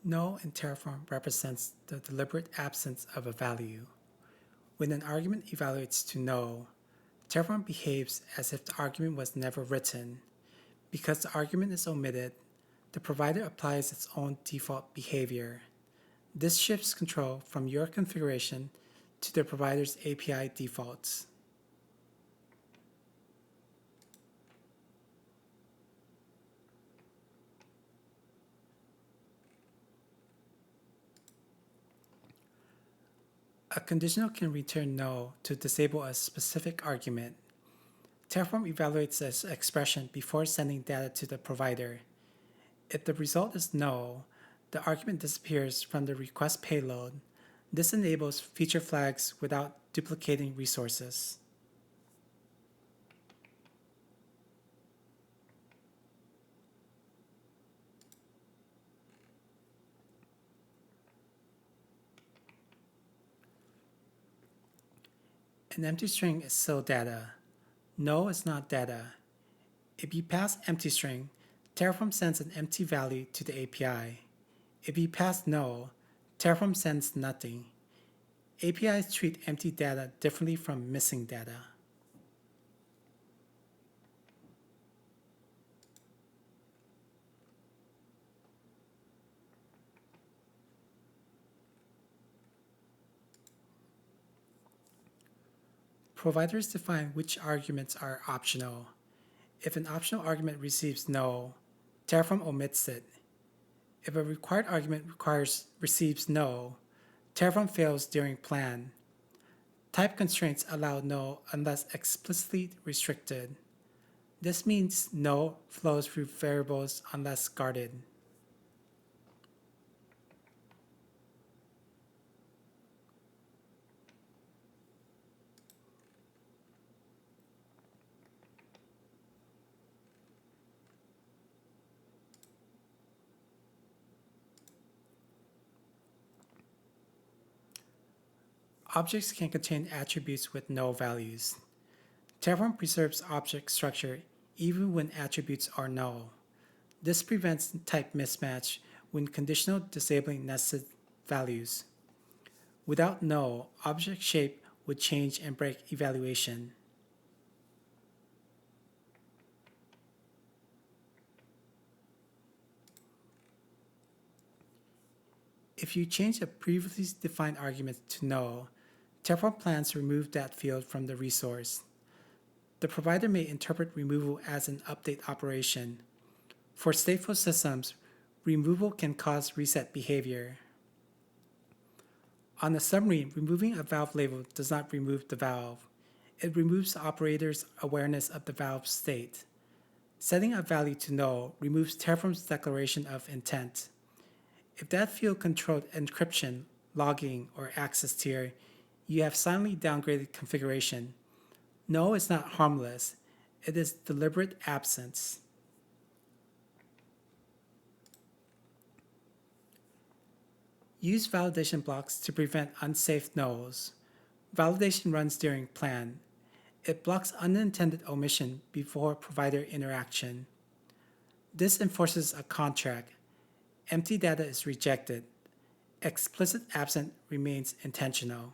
Null in Terraform represents the deliberate absence of a value. When an argument evaluates to null, Terraform behaves as if the argument was never written. Because the argument is omitted, the provider applies its own default behavior. This shifts control from your configuration to the provider's API defaults. A conditional can return null to disable a specific argument. Terraform evaluates this expression before sending data to the provider. If the result is null, the argument disappears from the request payload. This enables feature flags without duplicating resources. An empty string is still data. Null is not data. If you pass empty string, Terraform sends an empty value to the API. If you pass null, Terraform sends nothing. APIs treat empty data differently from missing data. Providers define which arguments are optional. If an optional argument receives null, Terraform omits it. If a required argument receives null, Terraform fails during plan. Type constraints allow null unless explicitly restricted. This means null flows through variables unless guarded. Objects can contain attributes with null values. Terraform preserves object structure even when attributes are null. This prevents type mismatch when conditional disabling nested values. Without null, object shape would change and break evaluation. If you change a previously defined argument to null, Terraform plans to remove that field from the resource. The provider may interpret removal as an update operation. For stateful systems, removal can cause reset behavior. On a submarine, removing a valve label does not remove the valve. It removes the operator's awareness of the valve's state. Setting a value to null removes Terraform's declaration of intent. If that field controlled encryption, logging, or access tier, you have silently downgraded configuration. Null is not harmless. It is deliberate absence. Use validation blocks to prevent unsafe nulls. Validation runs during plan. It blocks unintended omission before provider interaction. This enforces a contract. Empty data is rejected. Explicit absent remains intentional.